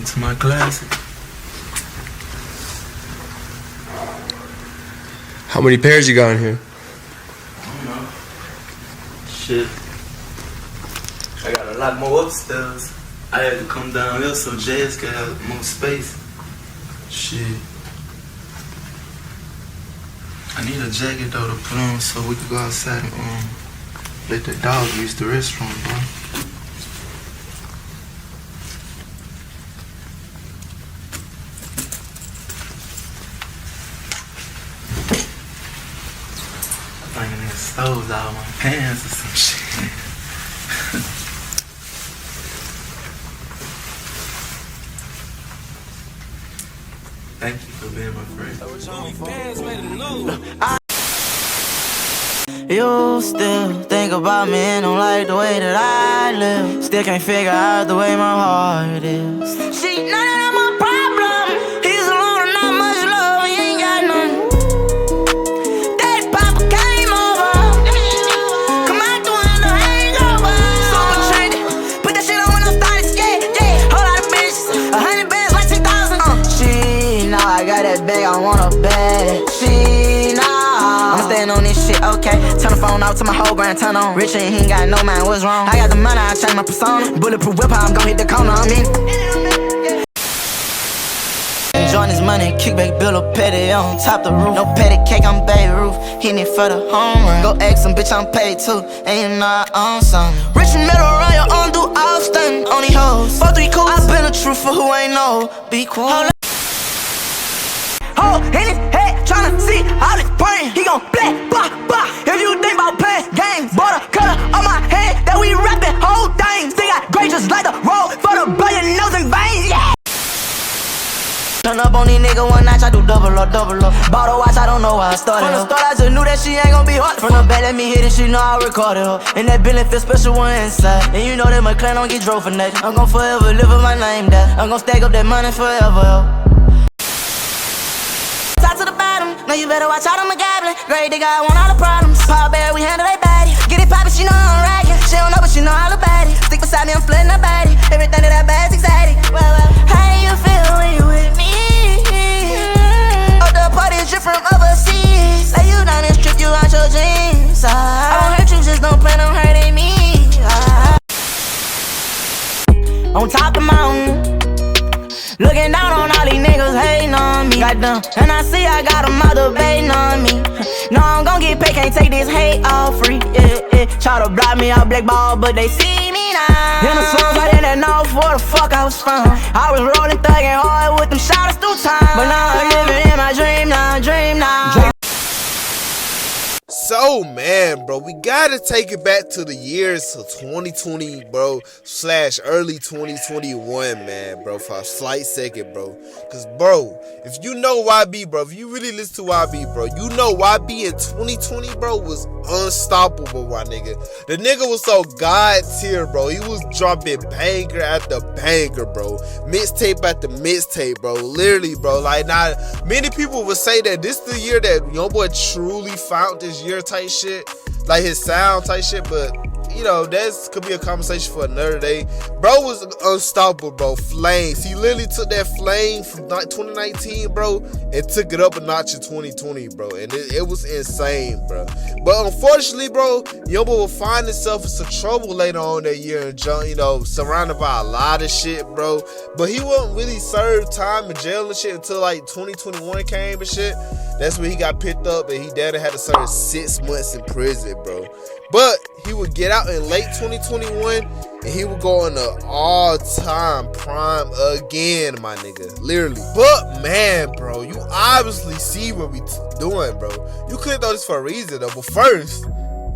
into my glasses. How many pairs you got in here? I don't know. Shit. I got a lot more upstairs. I had to come down here so Jazz could have more space. Shit. I need a jacket though to put on so we can go outside and let the dog use the restroom, bro. I'm thinking it stoves out of my pants or some shit. Thank you for being my friend. You still think about me and don't like the way that I live. Still can't figure out the way my heart is. See, none of that my problem. He's alone and not much love. He ain't got none. Daddy Papa came over. Come out the window, hangover. Super trendy. Put that shit on when I started skating. Yeah, whole lot of bitches. 100 bands like 2,000. She, now I got that bag, I want a bag. She, now I'm staying on this shit, okay. Turn the phone off to my whole grand turn on. Rich and he ain't got no mind, what's wrong? I got the money, I change my persona. Bulletproof whip, I'm gon' hit the corner, I mean. Enjoying this money, kickback, build a petty on top the roof. No petty cake, I'm Babe Ruth. Hitting it for the home run. Go ask some bitch, I'm paid too. And you know I own something. Rich and metal around your arm, do all stunting on these hoes. 4-3 cool, I been a truth for who ain't know. Be cool. Hole in his head, tryna see all his brain. He gon' black, bah, bah. If you think about playing games, butter cutter on my head, that we rapping whole things. They got great just like the road for the billion nose and veins, yeah. Turn up on these niggas one notch, I do double up, double up. Bought a watch, I don't know why I started. From the start, I just knew that she ain't gon' be hard. From the back, let me hit it, she know I recorded her. And that Bentley feel special one inside. And you know that McLaren don't get drove for nothing. I'm gon' forever live with my name there. I'm gon' stack up that money forever, yo. To the bottom, now you better watch out, I'm a goblin. Great, they got one all the problems. Paul Bear, we handle they body. Get it poppin', she know I'm rockin'. She don't know, but she know all about it. Stick beside me, I'm flooding her body. Everything that I bad's exciting. Well, how you feel when you with me? Oh, the party is drip from overseas. Say you down and strip you out your jeans. I won't hurt you, just don't plan on hurting me. On top of the mountain, looking down on all these niggas hating on me. Goddamn, and I see I got them all debating on me. No, I'm gon' get paid, can't take this hate all free. Yeah, yeah. Try to block me out blackball, but they see me now. In the slums, I didn't know where the fuck I was from. I was rolling, thugging hard with them shotters through time. But now I'm living in my dream now, dream now. So, man, bro, we gotta take it back to the years of 2020, bro, / early 2021, man, bro, for a slight second, bro. Cause, bro, if you know YB, bro, if you really listen to YB, bro, you know YB in 2020, bro, was unstoppable, my nigga. The nigga was so god tier, bro. He was dropping banger after banger, bro. Mixtape after mixtape, bro. Literally, bro. Like, not many people would say that this is the year that Youngboy truly found this year type shit, like his sound type shit, but you know, that could be a conversation for another day. Bro was unstoppable, bro. Flames. He literally took that flame from 2019, bro, and took it up a notch in 2020, bro. And it was insane, bro. But unfortunately, bro, Youngboy will find himself in some trouble later on that year and, you know, surrounded by a lot of shit, bro. But he wouldn't really serve time in jail and shit until like 2021 came and shit. That's when he got picked up and he daddy had to serve 6 months in prison, bro. But he would get out in late 2021 and he would go on the all-time prime again, my nigga. Literally. But man, bro, you obviously see what we doing, bro. You couldn't know this for a reason, though. But first,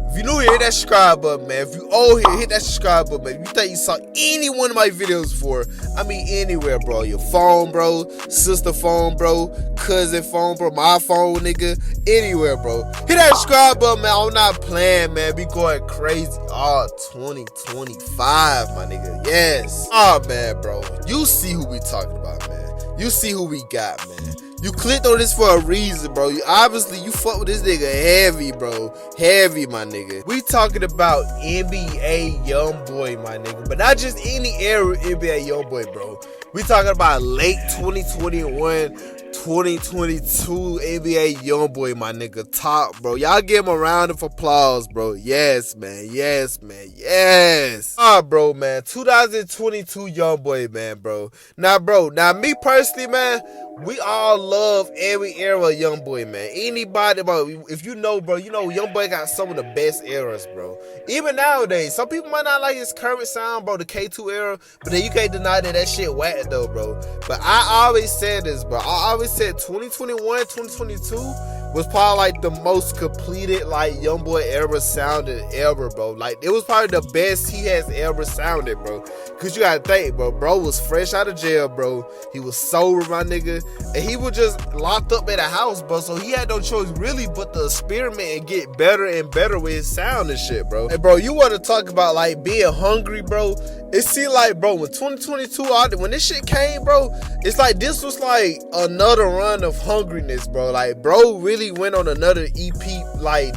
if you're new here, hit that subscribe button, man. If you old here, hit that subscribe button, man. If you think you saw any one of my videos before, I mean anywhere, bro. Your phone, bro. Sister phone, bro. Cousin phone, bro. My phone, nigga. Anywhere, bro. Hit that subscribe button, man. I'm not playing, man. Be going crazy all 2025, my nigga. Yes. Oh, man, bro. You see who we talking about, man. You see who we got, man. You clicked on this for a reason, bro. You fuck with this nigga heavy, bro. Heavy, my nigga. We talking about NBA Youngboy, my nigga. But not just any era NBA Youngboy, bro. We talking about late 2021, 2022 NBA Youngboy, my nigga. Top, bro. Y'all give him a round of applause, bro. Yes, man. Yes, man. Yes. Bro, man. 2022 Youngboy, man, bro. Now, bro. Now, me personally, man, we all love every era of Youngboy, man. Anybody, bro, if you know, bro, you know Youngboy got some of the best eras, bro. Even nowadays, some people might not like his current sound, bro, the K2 era, but then you can't deny that shit whack, though, bro. But I always said this, bro. I always said 2021, 2022 was probably like the most completed like Youngboy ever sounded ever, bro. Like it was probably the best he has ever sounded, bro. Cause you gotta think, bro was fresh out of jail, bro. He was sober, my nigga, and he was just locked up in a house, bro. So he had no choice really but to experiment and get better and better with his sound and shit, bro. And bro, you want to talk about like being hungry, bro? It seemed like, bro, when 2022 when this shit came, bro, it's like this was like another run of hungriness, bro. Like, bro really went on another EP, like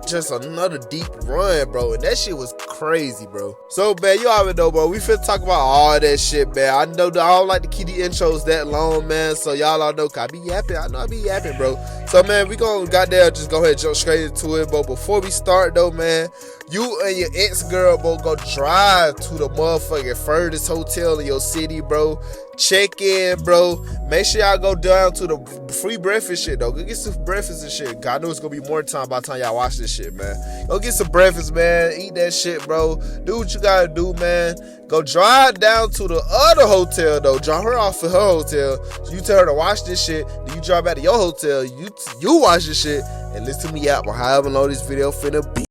just another deep run, bro, and that shit was crazy, bro. So, man, you already know, bro, we finna talk about all that shit, man. I know that I don't like to keep the intros that long, man, so y'all all know, I be yapping. I know I be yapping, bro. So, man, we gonna goddamn just go ahead and jump straight into it, bro. Before we start, though, man, you and your ex-girl, bro, go drive to the motherfucking furthest hotel in your city, bro. Check in, bro. Make sure y'all go down to the free breakfast shit, though. Go get some breakfast and shit. God, I know it's gonna be more time by the time y'all watch this shit, man. Go get some breakfast, man. Eat that shit, bro. Do what you gotta do, man. Go drive down to the other hotel, though. Drop her off at her hotel. So you tell her to watch this shit. Then you drive back to your hotel. You watch this shit and listen to me out. Or however long this video finna be.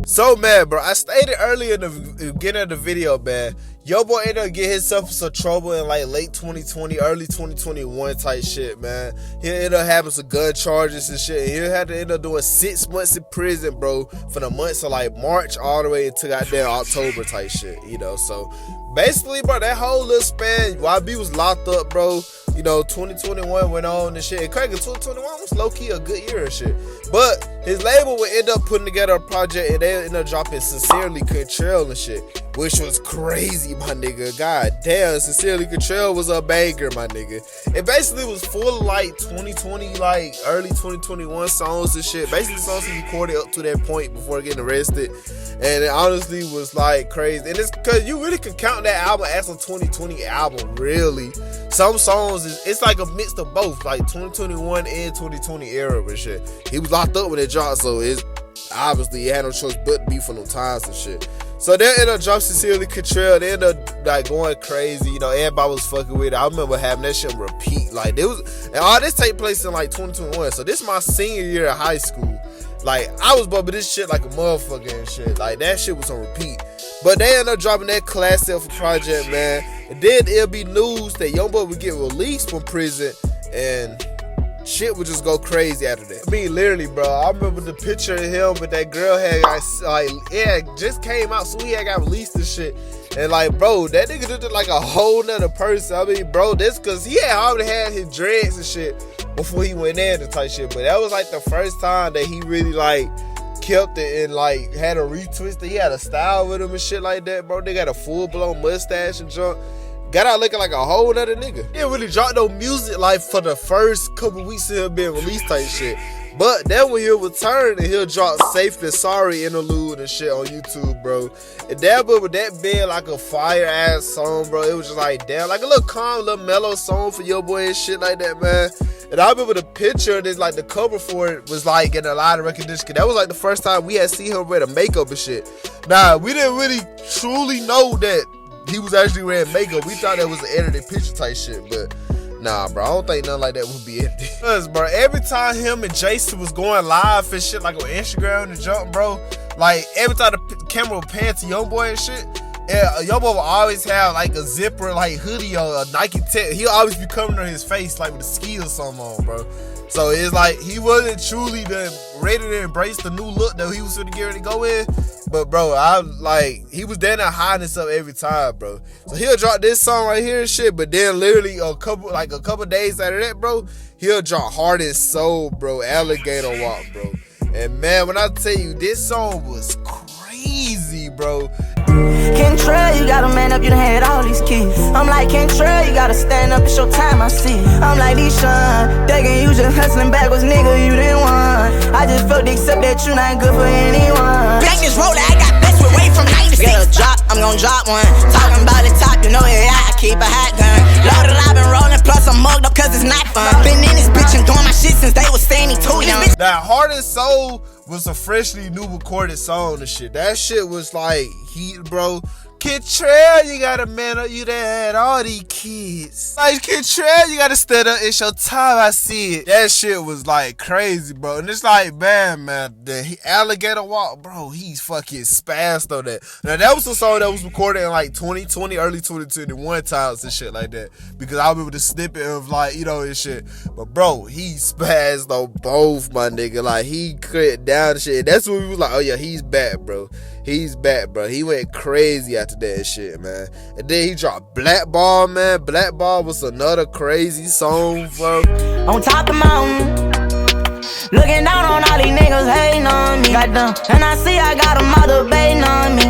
So, man, bro, I stated earlier in the beginning of the video, man, Youngboy ended up getting himself in some trouble in like late 2020, early 2021 type shit, man. He ended up having some gun charges and shit. He had to end up doing 6 months in prison, bro, for the months of like March all the way until goddamn October type shit, you know. So basically, bro, that whole little span, YB was locked up, bro. You know, 2021 went on and shit. And Craig, 2021 was low-key a good year and shit. But his label would end up putting together a project and they end up dropping Sincerely Control and shit, which was crazy, my nigga. God damn, Sincerely Control was a banger, my nigga. It basically was full of like 2020, like early 2021 songs and shit. Basically songs he recorded up to that point before getting arrested. And it honestly was like crazy. And it's because you really can count that album as a 2020 album, really. Some songs, it's like a mix of both, like 2021 and 2020 era and shit. He was locked up when it dropped, so it's obviously he had no choice but to be for no times and shit. So they ended up dropping Sincerely Control. They ended up like going crazy, you know, everybody was fucking with it. I remember having that shit repeat. Like it was, and all this take place in like 2021. So this is my senior year of high school. Like I was bumping this shit like a motherfucker and shit. Like that shit was on repeat. But they ended up dropping that class self project, man. And then it'll be news that Youngboy would get released from prison and shit would just go crazy after that. I mean, literally, bro. I remember the picture of him, but that girl had like, yeah, just came out, so he had got released and shit. And like, bro, that nigga just looked like a whole nother person. I mean, bro, this cause he had already had his dreads and shit before he went in and type shit. But that was like the first time that he really like kept it and like had a retwist. He had a style with him and shit like that, bro. They got a full blown mustache and junk. Got out looking like a whole nother nigga. He didn't really drop no music like for the first couple weeks of him being released type shit. But then when he'll return and he'll drop Safe and Sorry interlude and shit on YouTube, bro. And that but with that being like a fire ass song, bro, it was just like damn, like a little calm, little mellow song for Youngboy and shit like that, man. And I remember the picture of this, like the cover for it was like getting a lot of recognition. That was like the first time we had seen him wear the makeup and shit. Nah, we didn't really truly know that he was actually wearing makeup. We thought that was an edited picture type shit, but nah, bro, I don't think nothing like that would be edited. Cause, bro, every time him and Jason was going live and shit, like on Instagram and jump, bro, like every time the camera would pan to Youngboy and shit, Youngboy will always have like a zipper, like hoodie or a Nike tech. He'll always be coming on his face like with a ski or something on, bro. So it's like he wasn't truly ready to embrace the new look that he was going to get ready to go in. But bro, he was there to hide himself every time, bro. So he'll drop this song right here and shit, but then literally a couple days after that, bro, he'll drop Heart and Soul, bro, Alligator Walk, bro. And man, when I tell you, this song was crazy, bro. Kentrell, you gotta man up, you done had all these kids. I'm like, Kentrell, you gotta stand up, it's your time, I see. I'm like, Deshaun, thinking you just hustling backwards, nigga, you didn't want. I just felt to accept that you not good for anyone. Bang this roller, I got best with way from 96. Get a drop, I'm gon' drop one. Talking about the top, you know, yeah, I keep a hot gun. Loaded, I've been rolling, plus I'm mugged up cause it's not fun. Been in this bitch and doing my shit since they was standing too young. That Hardest Soul was a freshly new recorded song and shit. That shit was like heat, bro. Kentrell, you gotta man up, you done had all these kids. Like, Kentrell, you gotta stand up, it's your time, I see it. That shit was like crazy, bro. And it's like, man, the alligator walk, bro, he's fucking spazzed on that. Now, that was a song that was recorded in like 2020, early 2021 times and shit like that. Because I remember the snippet of like, you know, and shit. But bro, he spazzed on both, my nigga. Like, he cut down and shit. And that's when we was like, oh yeah, he's back, bro. He's back, bro. He went crazy after that shit, man. And then he dropped Blackball, man. Blackball was another crazy song, bro. On top of the mountain, looking down on all these niggas hating on me. Goddamn, and I see I got them all debating on me.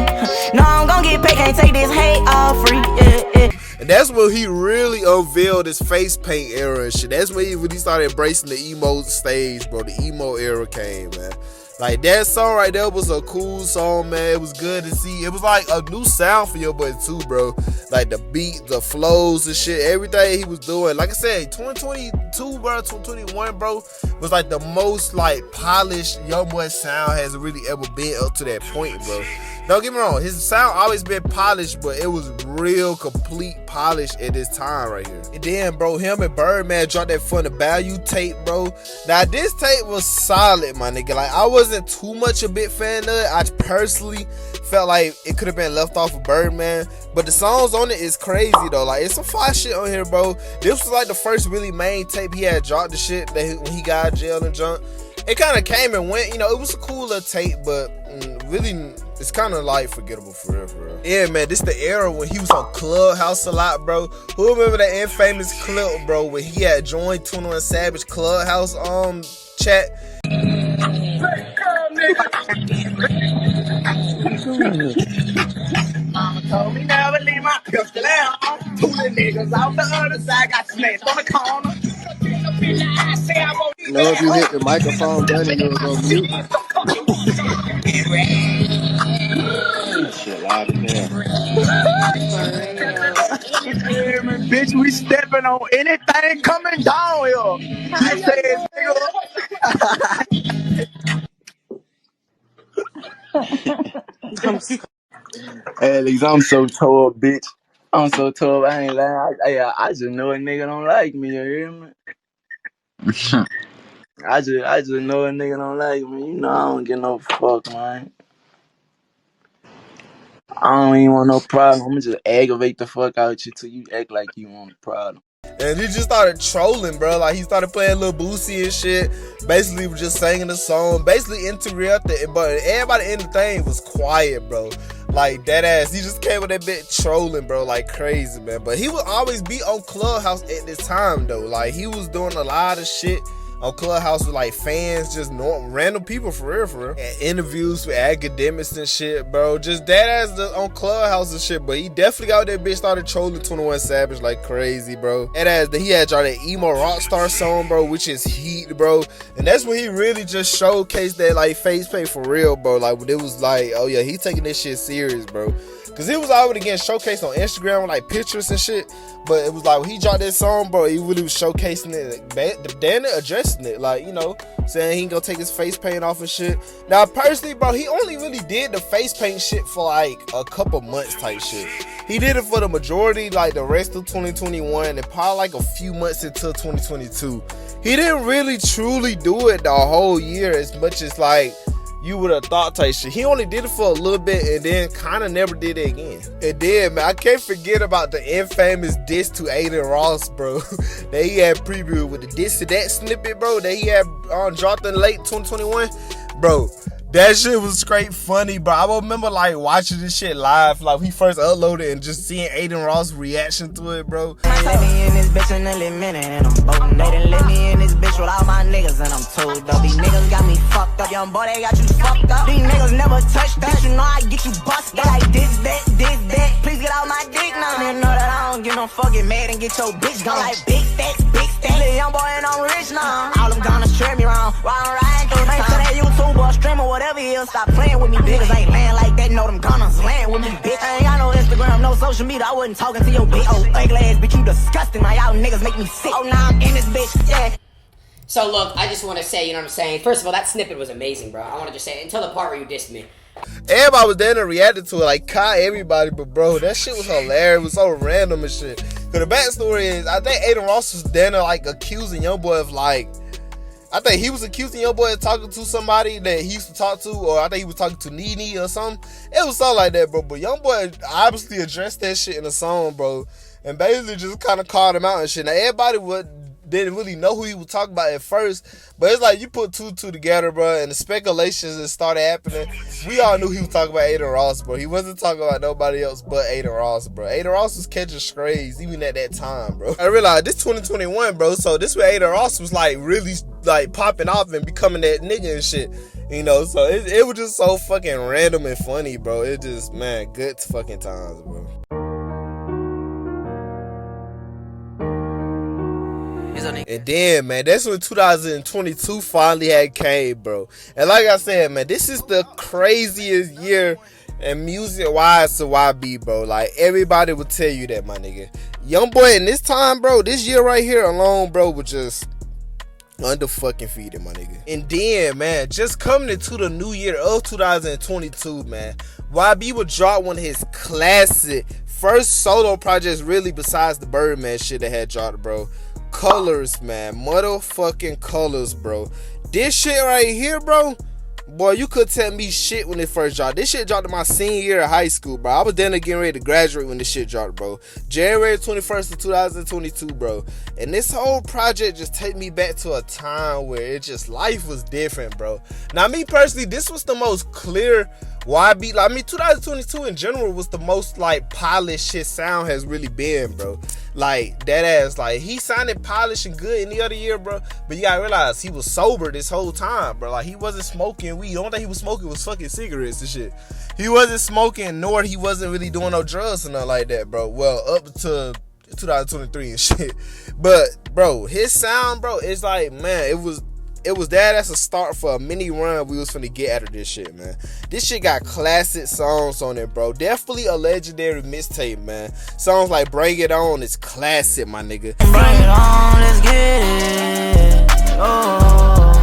No, I'm gon' get paid, can't take this hate all free, yeah. And that's when he really unveiled his face paint era and shit. That's when he really started embracing the emo stage, bro. The emo era came, man. Like, that song right there was a cool song, man. It was good to see. It was like a new sound for your boy too, bro. Like the beat, the flows and shit, everything he was doing. Like I said, 2022, bro, 2021, bro, was like the most like polished Youngboy sound has really ever been up to that point, bro. Don't get me wrong, his sound always been polished, but it was real complete polish at this time right here. And then, bro, him and Birdman dropped that Fun to Value tape, bro. Now, this tape was solid, my nigga. Like, I wasn't too much a big fan of it. I personally felt like it could have been left off of Birdman, but the songs on it is crazy, though. Like, it's some fire shit on here, bro. This was like the first really main tape he had dropped the shit that when he got out of jail and junk. It kind of came and went, you know, it was a cooler tape, but really, it's kind of like forgettable for real, for real. Yeah, man, this the era when he was on Clubhouse a lot, bro. Who remember that infamous clip, bro, when he had joined 21 Savage Clubhouse chat? Mama told me never leave my pistol out. Two niggas out the other side got smashed on the corner. You know, if you hit the microphone button, it'll go mute. Shit, loud as hell. Bitch, we stepping on anything coming down here. She says, nigga. Alex, I'm so tore up, bitch. I'm so tore up, I ain't lying. I just know a nigga don't like me, you hear me? I just know a nigga don't like me. You know I don't get no fuck, man. I don't even want no problem. I'ma just aggravate the fuck out you till you act like you want a problem. And he just started trolling, bro. Like, he started playing Lil Boosie and shit. Basically, was just singing the song. Basically, interrupted it. But everybody in the thing was quiet, bro. Like, that ass. He just came with that bit trolling, bro. Like, crazy, man. But he would always be on Clubhouse at this time, though. Like, he was doing a lot of shit on Clubhouse with like fans, just random people for real. And interviews with academics and shit, bro. Just that ass on Clubhouse and shit. But he definitely got that bitch started trolling 21 Savage like crazy, bro. That ass, he had y'all that emo rockstar song, bro, which is heat, bro. And that's when he really just showcased that like face paint for real, bro. Like, when it was like, oh yeah, he taking this shit serious, bro. Cause he was already getting showcased on Instagram with like pictures and shit. But it was like when he dropped that song, bro, he really was showcasing it, damn it, addressing it. Like, you know, saying he can go take his face paint off and shit. Now, personally, bro, he only really did the face paint shit for like a couple months type shit. He did it for the majority, like the rest of 2021 and probably like a few months until 2022. He didn't really truly do it the whole year as much as like you would have thought type shit. He only did it for a little bit and then kind of never did it again. And then, man, I can't forget about the infamous diss to Aiden Ross, bro. That he had previewed with the diss to that snippet, bro, that he had dropped in late 2021. Bro, that shit was straight funny, bro. I remember like watching this shit live, like he first uploaded and just seeing Aiden Ross' reaction to it, bro. Let me in this bitch in a little minute and I'm boating. They done let me in this bitch with all my niggas niggas and I'm too dope. These niggas got me fucked up, young boy, they got you fucked up. These niggas never touched that, you know I get you busted. They like this, that, please get out my dick now. They know that I don't give no fuck, get mad and get your bitch gone. Like big stacks, little young boy and I'm rich now. All them gonna strip me wrong, while I'm riding through time. To that YouTube or stream or whatever he is, stop playing with me, niggas ain't laying like that, know them gunners laying with me, bitch. I ain't got no Instagram, no social media, I wasn't talking to your bitch. Oh, ugly ass bitch, you disgusting, now y'all niggas make me sick. Oh, now I'm in this bitch, yeah. So look, I just want to say, you know what I'm saying? First of all, that snippet was amazing, bro. I want to just say, until the part where you dissed me. Everybody was there and reacted to it, like Kai, everybody, but bro, that shit was hilarious. It was so random and shit. Cause the backstory is, I think Aiden Ross was there like accusing Youngboy of like, I think he was accusing Youngboy of talking to somebody that he used to talk to, or I think he was talking to Nene or something. It was something like that, bro. But Youngboy obviously addressed that shit in a song, bro, and basically just kind of called him out and shit. Now everybody didn't really know who he was talking about at first, but it's like you put two together, bro, and the speculations that started happening. We all knew he was talking about Aiden Ross, bro. He wasn't talking about nobody else but Aiden Ross, bro. Aiden Ross was catching strays even at that time, bro. I realized this 2021, bro, so this way Aiden Ross was like really like popping off and becoming that nigga and shit, you know. So it was just so fucking random and funny, bro. It just, man, good fucking times, bro. And then, man, that's when 2022 finally had came, bro. And like I said, man, this is the craziest year in music-wise to YB, bro. Like, everybody would tell you that, my nigga. Youngboy in this time, bro, this year right here alone, bro, was just under fucking feeding, my nigga. And then, man, just coming into the new year of 2022, man, YB would drop one of his classic first solo projects, really, besides the Birdman shit that had dropped, bro. Colors, man. Motherfucking Colors, bro. This shit right here, bro, boy, you could tell me shit when it first dropped. This shit dropped in my senior year of high school, bro. I was then getting ready to graduate when this shit dropped, bro. January 21st of 2022, bro. And this whole project just take me back to a time where it just, life was different, bro. Now, me personally, this was the most clear YB, like, I mean, 2022 in general was the most, like, polished his sound has really been, bro. Like, that ass, like, he sounded polished and good any other year, bro. But you gotta realize, he was sober this whole time, bro. Like, he wasn't smoking weed. The only thing he was smoking was fucking cigarettes and shit. He wasn't smoking, nor he wasn't really doing no drugs or nothing like that, bro. Well, up to 2023 and shit. But, bro, his sound, bro, it's like, man, it was that's a start for a mini run we was finna get out of this shit, man. This shit got classic songs on it, bro. Definitely a legendary mixtape, man. Songs like Bring It On is classic, my nigga. Bring it on, let's get it. Mama,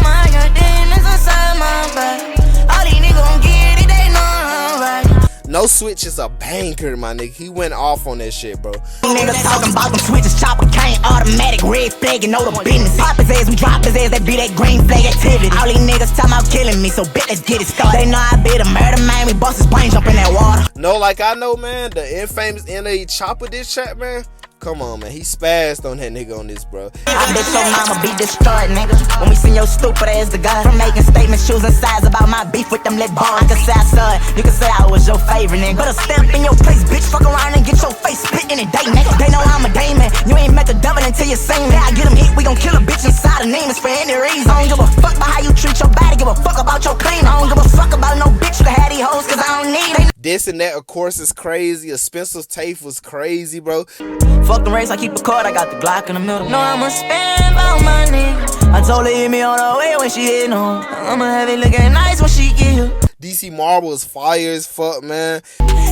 I got demons inside my back. All these niggas gon' get it, they know I'm right. No Switch is a banker, my nigga. He went off on that shit, bro. Niggas talking about them switches, chopper cane, automatic, red flag, and know the business. Pop his ass, we drop his ass, that be that green flag activity. All these niggas talking about killing me, so bet let's get it started. They know I be the murder man, we bust his brain, jump in that water. No, like I know, man, the infamous NA Chopper diss track, man. Come on, man. He spazzed on that nigga on this, bro. I bet your mama be destroyed, nigga. When we seen your stupid ass the guy. From making statements, choosing sides about my beef with them lit bars. I can say I saw it, you can say I was your favorite, nigga. But a stamp in your place, bitch. Fuck around and get your face split in a day, nigga. They know I'm a Damon. You ain't met the devil until you sing that. I get him hit, we gon' kill a bitch inside. The name is for any reason. I don't give a fuck about how you treat your body. Give a fuck about your clean. I don't give a fuck about no bitch. You can have these hoes, cause I don't need it. This and that, of course, is crazy. A Spencer's Tafe was crazy, bro. Fuck the race, I keep a card, I got the Glock in the middle. No, I'ma spend about my nigga. I told her hit me on the way when she hitting home. I'ma have it looking nice when she get here. DC Marble is fire as fuck, man.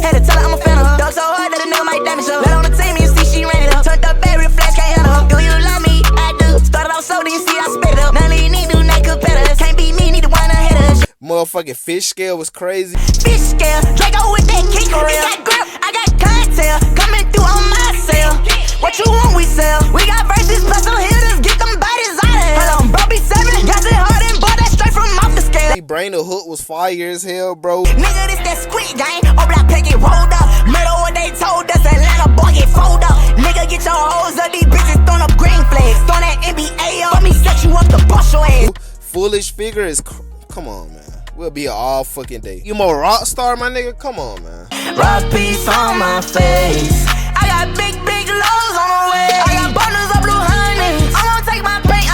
Had to tell her I'm a fan of her. Dog so hard that a nigga might damage her. Let on the team, you see she ran it up. Turned up battery, flash, can't handle her. Do you love me? I do. Started off so, then you see I spit it up. None of you need do not competitors. Can't beat me, need to wind ahead of us. Motherfucking Fish Scale was crazy. Fish scale, Draco with that kick for real. Got grip, I got cocktail, coming through on my cell. What you want, we sell. We got verses plus some hitters, get them bodies out of here. Hold on, bro, be 7, got it hard and bought that straight from off the scale. Brain the Hook was fire as hell, bro. Nigga, this that squid gang, over that pick it rolled up. Murder what they told us, Atlanta boy get fold up. Nigga, get your hoes up, these bitches throwing up green flags. Throwing that NBA up, let me set you up to bust your ass. Foolish Figure is, come on, man. We'll be here all fucking day. You more rock star, my nigga? Come on, man. Rock piece on my face. I got big lows on the way. I got bundles of blue honey. I'm gonna take my paint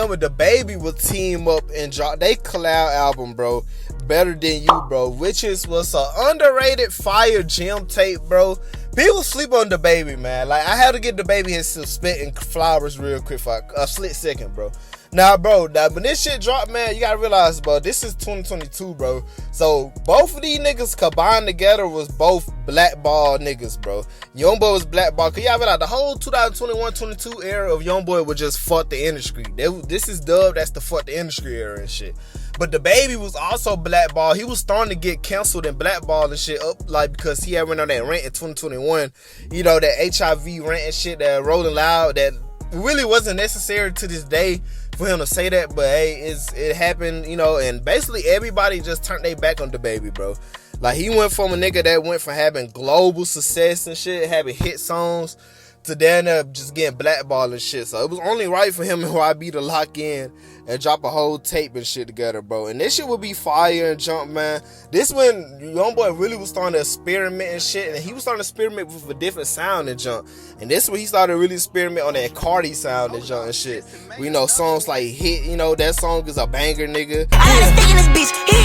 him and DaBaby will team up and drop they collab album, bro. Better Than You, bro, which was an underrated fire gym tape, bro. People sleep on DaBaby, man. Like, I had to get DaBaby his spitting flowers real quick for a split second, bro. Now, bro, when this shit dropped, man, you gotta realize, bro, this is 2022, bro. So, both of these niggas combined together was both blackball niggas, bro. Youngboy was blackball. Cause y'all realize the whole 2021-22 era of Youngboy was just fuck the industry. This is dub, that's the fuck the industry era and shit. But DaBaby was also blackball. He was starting to get canceled and blackballed and shit up, like, because he had went on that rant in 2021. You know, that HIV rant and shit, that Rolling Loud, that really wasn't necessary to this day for him to say that, but hey, it happened, you know, and basically everybody just turned their back on DaBaby, bro. Like, he went from a nigga that went from having global success and shit, having hit songs, to then just getting blackballed and shit. So it was only right for him and YB to lock in and drop a whole tape and shit together, bro. And this shit would be fire and jump, man. This when Youngboy really was starting to experiment and shit, and he was starting to experiment with a different sound and jump. And this when he started really experiment on that Cardi sound and jump and shit. We know songs like Hit, you know, that song is a banger, nigga. I had a stick in this bitch.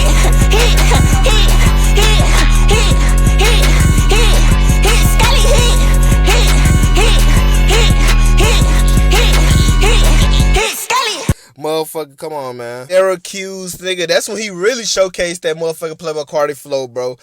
Motherfucker, come on, man. Era Q's, nigga, that's when he really showcased that motherfucker Playboy Cardi flow, bro.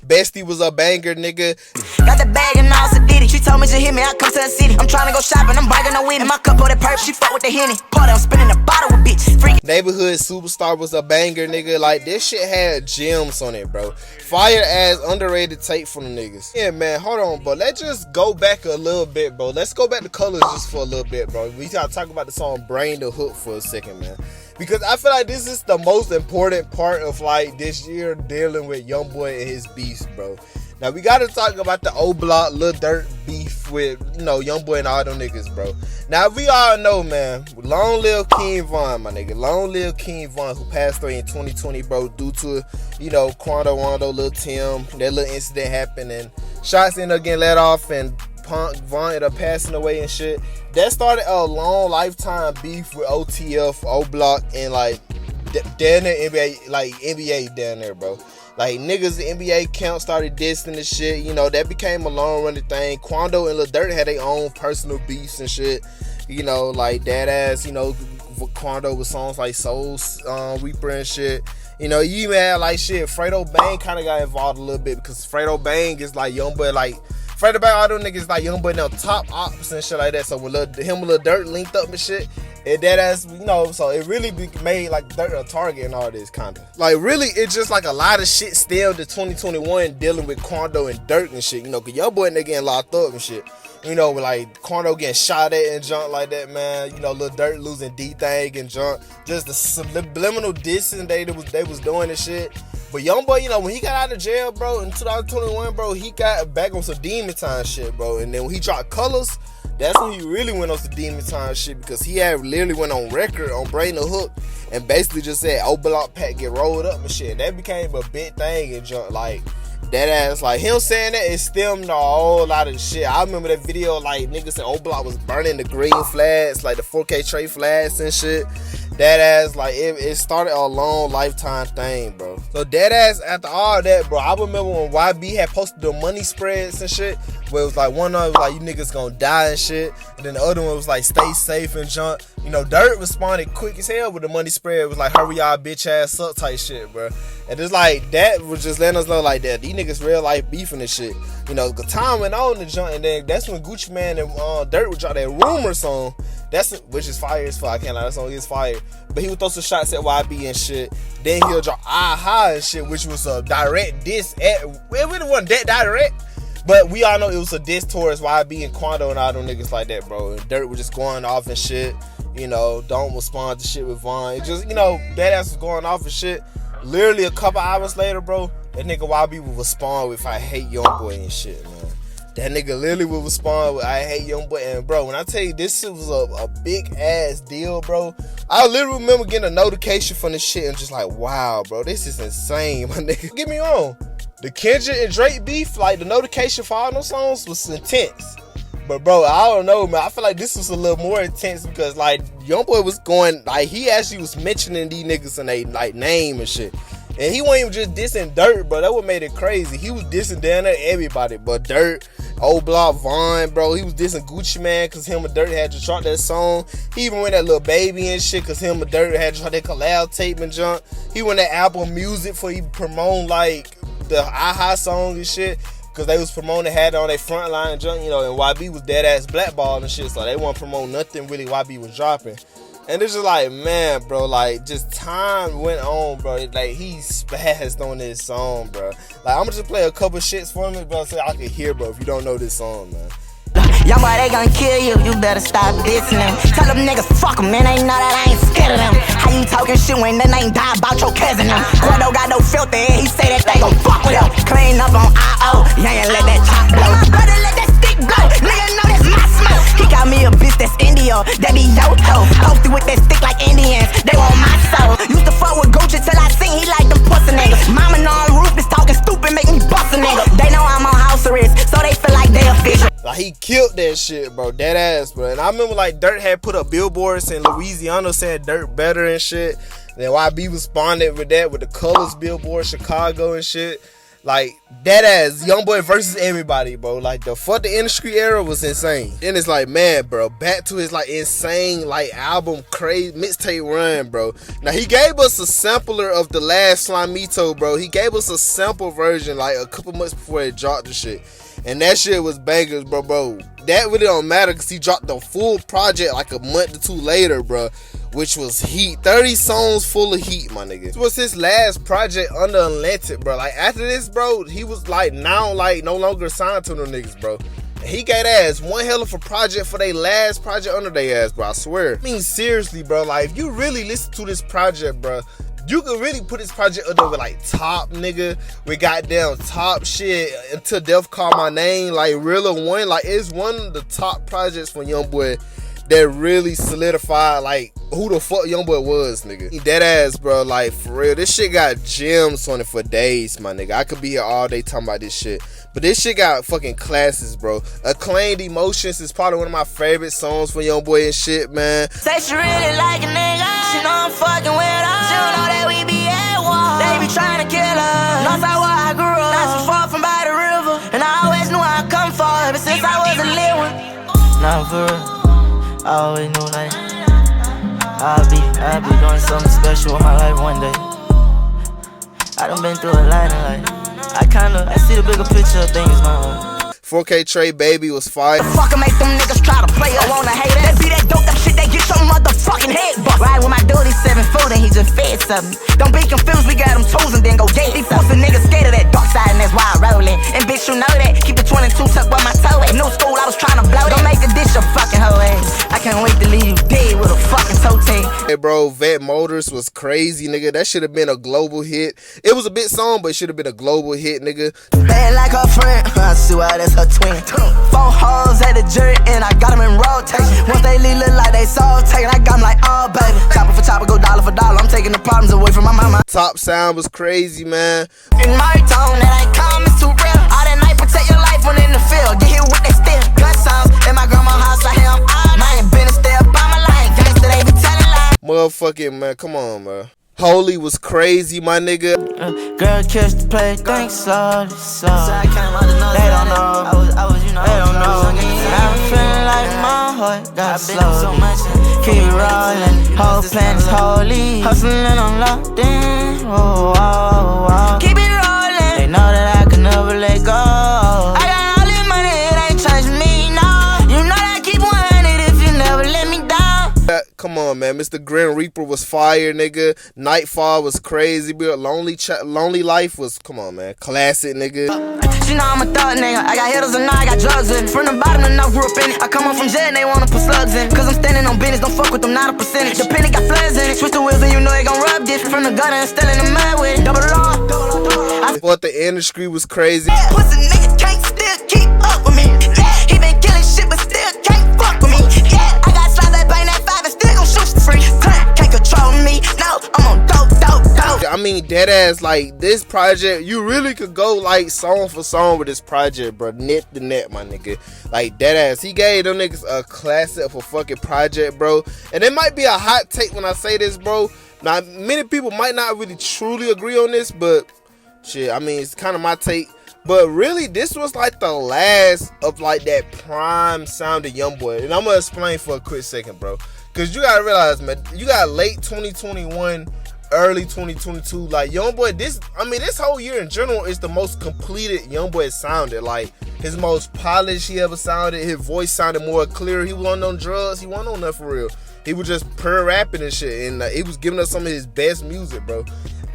Bestie was a banger, nigga. Got the bag and I also did it. She told me to hit me, I come to the city. I'm trying to go shopping, I'm biking no weed. In my cup of that perp, she fuck with the Henny. Party, I'm spinning a bottle with bitch. Freaky. Neighborhood Superstar was a banger, nigga. Like, this shit had gems on it, bro. Fire ass underrated tape from the niggas. Yeah, man, hold on, bro. Let's just go back a little bit, bro. Let's go back to Colors just for a little bit, bro. We gotta talk about the song Brain the Hook for a second, man. Because I feel like this is the most important part of, like, this year dealing with Youngboy and his beefs, bro. Now, we gotta talk about the O Block, Lil Durk beef with, you know, Youngboy and all them niggas, bro. Now, we all know, man, long live King Von, my nigga. Long live King Von, who passed away in 2020, bro, due to, you know, Quando, Lil Tim. That little incident happened, and shots ended up getting let off, and Von ended up passing away and shit. That started a long lifetime beef with OTF, O Block, and, like, down there, NBA down there, bro. Like, niggas, the NBA camp started dissing and shit. You know, that became a long-running thing. Quando and Lil Durk had their own personal beefs and shit. You know, like, that ass, you know, Quando with songs like Soul Reaper and shit. You know, you even had, like, shit, Fredo Bang kind of got involved a little bit, because Fredo Bang is, like, Youngboy, like, Fredo Bang, all them niggas, like, Youngboy now top ops and shit like that. So when him and Lil Durk linked up and shit, and that ass, you know, so it really made, like, Durk a target and all this, kind of. Like, really, it's just, like, a lot of shit still to 2021 dealing with Quando and Durk and shit, you know, because Youngboy nigga getting locked up and shit. You know, like, Quando getting shot at and junk like that, man. You know, Lil Durk losing D-Thang and junk. Just the subliminal dissing they was doing and shit. But Youngboy, you know, when he got out of jail, bro, in 2021, bro, he got back on some Demon Time shit, bro. And then when he dropped Colors, that's when he really went on some Demon Time shit, because he had literally went on record on Brain the Hook and basically just said, "O Block Pack get rolled up" and shit. And that became a big thing and junk, like, that ass, like, him saying that, it stemmed a whole lot of shit. I remember that video, like, niggas said O Block was burning the green flags, like the 4K tray flags and shit. That ass, like, it started a long lifetime thing, bro. So that ass, after all that, bro, I remember when YB had posted the money spreads and shit, where it was like, one of them was like, "You niggas gonna die" and shit, and then the other one was like, "Stay safe" and junk. You know, Durk responded quick as hell with the money spread. It was like, "Hurry y'all bitch ass up" type shit, bro. And it's like, that was just letting us know, like, that these niggas real life beefing and shit. You know, the time went on the junk, and then that's when Gucci Mane and Durk would drop that Rumor song. Which is fire as fuck. I can't lie, that song is fire. But he would throw some shots at YB and shit. Then he'll drop Aha and shit, which was a direct diss at, it really wasn't that direct, but we all know it was a diss towards YB and Quando and all them niggas like that, bro. And Durk was just going off and shit. You know, don't respond to shit with Vaughn. It just, you know, that ass was going off and shit. Literally a couple hours later, bro, that nigga YB would respond with "I hate Youngboy" and shit, man. that nigga literally would respond with I hate Youngboy. And bro, when I tell you this shit was a big ass deal, bro, I literally remember getting a notification from this shit and just like, wow, bro, this is insane, my nigga. Get me wrong, the Kendrick and Drake beef, like the notification for all those songs was intense. But bro, I don't know, man. I feel like this was a little more intense because like Youngboy was going, like he actually was mentioning these niggas in they like name and shit. And he wasn't even just dissing Dirt, bro. That what made it crazy. He was dissing down there everybody, but Dirt, Old Block, Vaughn, bro. He was dissing Gucci Mane because him and Dirt had to drop that song. He even went that Lil Baby and shit because him and Dirt had to drop that collab tape and junk. He went that Apple Music for he promoting like the Aha song and shit. Cause they was promoting, had it on their front line and junk, you know, and YB was dead ass blackballed and shit, so they wasn't promoting nothing really YB was dropping. And it's just like, man, bro, like just time went on, bro. Like he spazzed on this song, bro. Like I'm gonna just play a couple shits for me, bro, so I can hear, bro, if you don't know this song, man. Youngboy, they gon' kill you, you better stop dissing them. Tell them niggas, fuck them, man, they know that I ain't scared of them. How you talking shit when they ain't die about your cousin them? Gordo got no filter, and he say that they gon' fuck with him. Clean up on I.O., you ain't let that top blow. Brother, let that stick blow, nigga know that's my smoke. He got me a bitch that's Indio, that be yo-ho. Posted with that stick like Indians, they want my soul. Used to fuck with Gucci till I seen he like them pussy niggas. Mama know I'm ruthless, talking stupid, make me bust a nigga. They know I'm on house arrest, so they feel like they official. Like he killed that shit, bro, dead ass, bro. And I remember like Dirt had put up billboards in Louisiana saying Dirt better and shit. Then YB responded with that with the Colors billboard, Chicago and shit. Like that ass Youngboy versus everybody, bro. Like the fuck the industry era was insane. Then it's like, man, bro, back to his like insane like album crazy mixtape run, bro. Now he gave us a sampler of the last Slimito, bro. He gave us a sample version like a couple months before it dropped the shit. And that shit was bangers, bro. That really don't matter because he dropped the full project like a month or two later, bro, which was heat. 30 songs full of heat, my nigga. This was his last project under Atlantic, bro. Like after this, bro, he was like now like no longer signed to them niggas, bro. And he got ass one hell of a project for their last project under their ass, bro. I swear. I mean, seriously, bro. Like if you really listen to this project, bro, you can really put this project under with like top, nigga. We goddamn top shit. Until Death Call My Name, like Realer One. Like it's one of the top projects for Youngboy that really solidified like who the fuck Youngboy was, nigga. He dead ass, bro. Like for real, this shit got gems on it for days, my nigga. I could be here all day talking about this shit, but this shit got fucking classes, bro. Acclaimed Emotions is probably one of my favorite songs for Youngboy and shit, man. Say she really like a nigga, she know I'm fucking with her. She don't know that we be at war. They be trying to kill her. North side where I grew up, not so far from by the river. And I always knew I'd come for her, but since I was a little one. Nah, for real, I always knew like I'll be doing something special with my life one day. I done been through a lot of life. I see the bigger picture of things now. 4K Trey Baby was fire. Fuck make them niggas try to play. I wanna hate it. That be that dope, that shit, they get your motherfucking head bust. Ride with my dude, 7 foot and he just fed something. Don't be confused, we got them tools and then go get these pussy niggas scared of that dark side and that's why I rollin'. And bitch, you know that. Keep the 22 tucked where my toe at. New school, I was trying to blow it. Don't make the dish a fucking hoe ass. I can't wait to leave you dead with a fucking toe tag. Hey, bro, Vet Motors was crazy, nigga. That should have been a global hit. It was a bit song, but it should have been a global hit, nigga. Bad like her friend, I see why that's her twin. 4 hoes at the jury and I got them in rotation. Once they leave, look like they saw taking, I got them like, oh baby. Chopper for chopper, go dollar for dollar. I'm taking the problems away from my mama. Top sound was crazy, man. In my tone, that ain't calm, it's too real. All that night, protect your life when in the field. Get hit with they still. Gun sounds in my grandma's house, I hear them all night. Been a step by my line, gangsta, they be telling lies. Motherfucking, man, come on, man. Holy was crazy, my nigga. Girl, catch the play, think slowly, slowly. They don't know, they don't know me. I'm feeling like my heart got slow. Keep rolling, whole plan is holy. Hustling, I'm locked in. Oh, oh, oh. Keep it rolling. They know that I can never let go. I got all this money, it ain't changing me, no. You know that I keep 100 if you never let me down. Come on, man. Mr. Grim Reaper was fire, nigga. Nightfall was crazy, bro. Lonely Life was, come on, man. Classic, nigga. She know I'm a thug, nigga. I got hitters and now I got drugs in. From the bottom and I grew up in it. I come up from jail and they wanna put slugs in. Cause I'm standing on business, don't fuck with them, not a percentage. The penny got floods in it. Switch the wheels and you know they gon' rub this. From the gutter and still in the mud with it. Double law. I thought the industry was crazy. Pussy nigga can't still keep up with me. Yeah, he been killing shit, but still can't fuck with me. Yeah, I got slides that bang that 5 and still gon' shoot free. Can't control me, no, I'm on dope. I mean, deadass, like, this project, you really could go, like, song for song with this project, bro. Net to net, my nigga. Like, deadass. He gave them niggas a classic of a fucking project, bro. And it might be a hot take when I say this, bro. Now, many people might not really truly agree on this, but shit, I mean, it's kind of my take. But really, this was like the last of like that prime sound of Youngboy. And I'm gonna explain for a quick second, bro. Cause you gotta realize, man, you got late 2021, early 2022. Like Youngboy, this whole year in general is the most completed Youngboy sounded. Like his most polished he ever sounded. His voice sounded more clear. He wasn't on drugs. He wasn't on nothing for real. He was just pure rapping and shit, and he was giving us some of his best music, bro.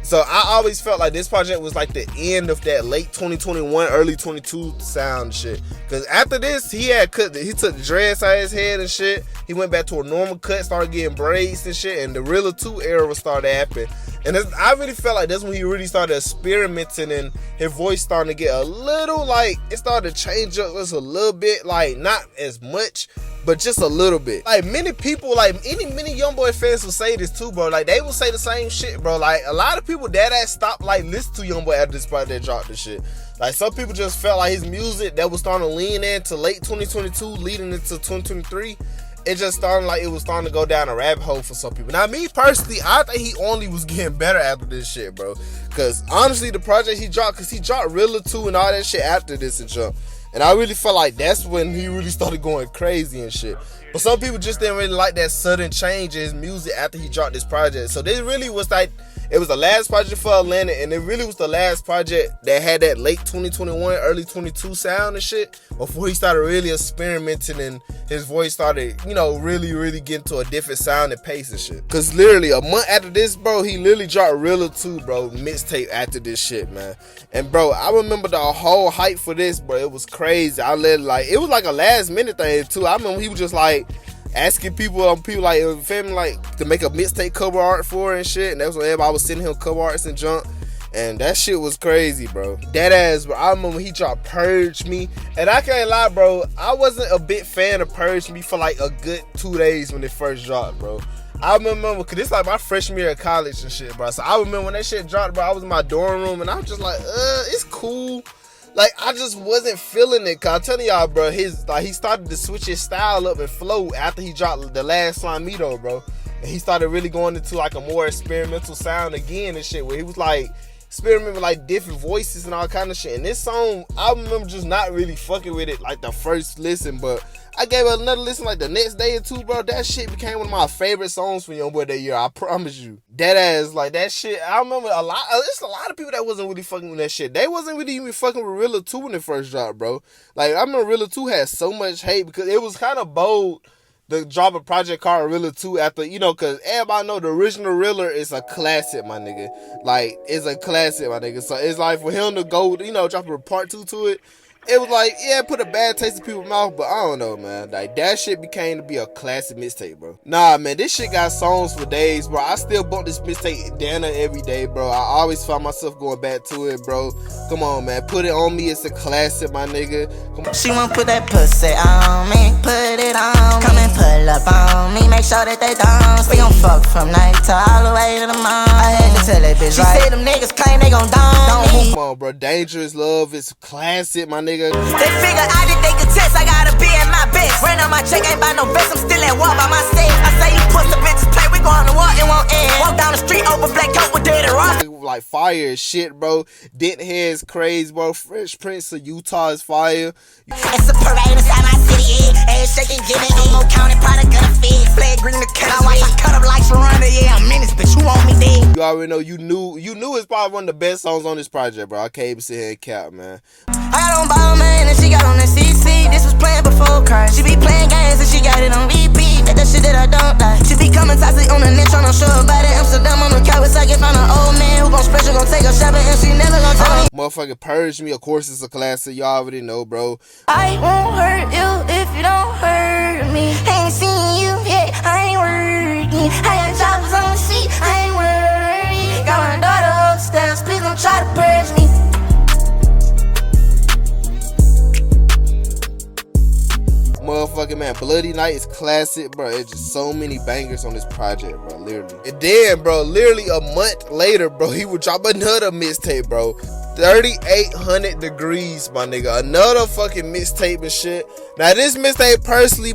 So I always felt like this project was like the end of that late 2021, early 22 sound shit. Cause after this, he took dreads out of his head and shit. He went back to a normal cut, started getting braids and shit, and the Realer 2 era started happening. And I really felt like that's when he really started experimenting, and his voice starting to get a little like, it started to change up just a little bit, like not as much, but just a little bit. Like many people, like many Youngboy fans will say this too, bro. Like they will say the same shit, bro. Like a lot of people that stopped like listening to Youngboy after this project dropped this shit. Like some people just felt like his music that was starting to lean into late 2022, leading into 2023. It just started like it was starting to go down a rabbit hole for some people. Now, me personally, I think he only was getting better after this shit, bro. Cause honestly, the project he dropped, cause he dropped Realer 2 and all that shit after this and jump. And I really felt like that's when he really started going crazy and shit. But some people just didn't really like that sudden change in his music after he dropped this project. So this really was like, it was the last project for Atlanta, and it really was the last project that had that late 2021, early 22 sound and shit before he started really experimenting and his voice started, you know, really getting to a different sound and pace and shit. Cause literally a month after this, bro, he literally dropped Realer 2, bro, mixtape after this shit, man. And bro, I remember the whole hype for this, bro. It was crazy. It was like a last minute thing too. I remember he was just like asking people like family like to make a mixtape cover art for it and shit, and that's when everybody was sending him cover arts and junk, and that shit was crazy, bro. That ass, bro. I remember he dropped Purge Me, and I can't lie, bro, I wasn't a big fan of Purge Me for like a good 2 days when it first dropped, bro. I remember, cause it's like my freshman year of college and shit, bro. So I remember when that shit dropped, bro, I was in my dorm room and I was just like, it's cool. Like, I just wasn't feeling it. Cause I'm telling y'all, bro, he started to switch his style up and flow after he dropped the last Slamito, bro. And he started really going into like a more experimental sound again and shit, where he was like experimenting with like different voices and all kind of shit. And this song, I remember just not really fucking with it like the first listen, but I gave it another listen like the next day or two, bro. That shit became one of my favorite songs from Youngboy that year. I promise you. That ass, like that shit. I remember it's a lot of people that wasn't really fucking with that shit. They wasn't really even fucking with Realer 2 when it first dropped, bro. Like I remember Realer 2 had so much hate because it was kind of bold to drop a project called Realer 2 after, you know, cause everybody know the original Realer is a classic, my nigga. Like it's a classic, my nigga. So it's like for him to go, you know, drop a part 2 to it. It was like, yeah, put a bad taste in people's mouth, but I don't know, man. Like, that shit became to be a classic mixtape, bro. Nah, man, this shit got songs for days, bro. I still bump this mixtape down every day, bro. I always find myself going back to it, bro. Come on, man. Put It On Me. It's a classic, my nigga. Come on. She won't put that pussy on me, put it on me. Come and pull up on me, make sure that they don't. We gon' fuck from night to all the way to the morning. I had to tell that bitch, right? She said them niggas claim they gon' down me. Come on, bro. Dangerous Love is classic, my nigga. They figure out that they could test, I gotta be at my best. Ran on my check, ain't buy no vest, I'm still at war by myself. I say you pussy bitches play, we going to war, it won't end. Walk down the street, over black coat with dead and rock. Like fire as shit, bro. Dent Head's crazy, bro. Fresh Prince of Utah is fire. It's a parade inside my city, yeah. Ass shaking, giving emo county product of the fed. Flag green the cut, I watch I cut up like Sharonda, yeah. I'm in this bitch, who want me dead? You already know, you knew it's probably one of the best songs on this project, bro. I can't even sit here and cap, man. I got on ball, man, and she got on the CC. This was playing before Christ. She be playing games and she got it on repeat. That shit that I don't like. She be coming toxic on the net, tryna show her body. Amsterdam on the couch, it's like if I'm an old man who gon' special, gon' take her shopping, and she never gon' tell me. Motherfucking Purge Me, of course, it's a classic. Y'all already know, bro. I won't hurt you if you don't hurt me. Ain't seen you yet, I ain't working. I got choppers on the seat, I ain't worried. Got my daughter upstairs, please don't try to purge me. nigga, man. Bloody Night is classic, bro. It's just so many bangers on this project, bro, literally. And then, bro, literally a month later, bro, he would drop another mixtape, bro. 3800 Degrees, my nigga. Another fucking mixtape and shit. Now, this mixtape, personally,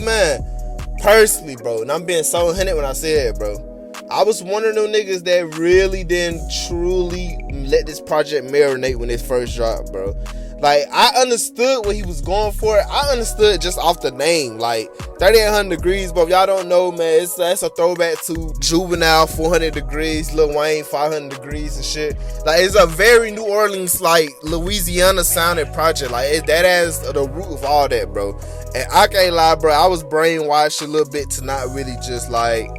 bro, and I'm being so 100 when I say it, bro. I was one of them niggas that really didn't truly let this project marinate when it first dropped, bro. Like, I understood what he was going for. I understood just off the name. Like, 3800 Degrees, but if y'all don't know, man, that's a throwback to Juvenile, 400 Degrees, Lil Wayne, 500 Degrees and shit. Like, it's a very New Orleans, like, Louisiana sounding project. Like, that has the root of all that, bro. And I can't lie, bro, I was brainwashed a little bit to not really just, like,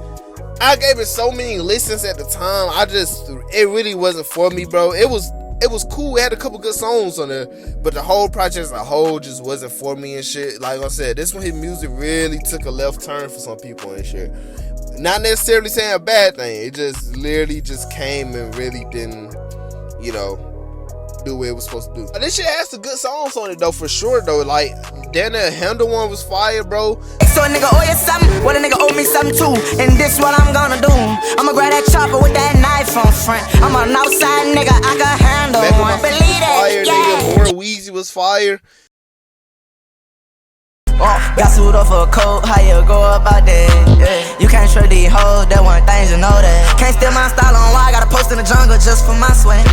I gave it so many listens at the time. It really wasn't for me, bro. It was cool. It had a couple good songs on there, but the whole project as a whole just wasn't for me and shit. Like I said, this one, his music really took a left turn for some people and shit. Not necessarily saying a bad thing. It just literally just came and really didn't, you know, do what it was supposed to do. This shit has some good songs on it though, for sure though. Like, then the Handle one was fire, bro. So a nigga owe you something, well a nigga owe me something too. And this what I'm gonna do. I'ma grab that chopper with that knife from front. I'm an outside nigga, I can handle one. Believe it, yeah. More Weezy was fire. Got suit up for a coat, how you go about that? Yeah. You can't trade these hoes, that one things you know that. Can't steal my style on why I got a post in the jungle just for my swag.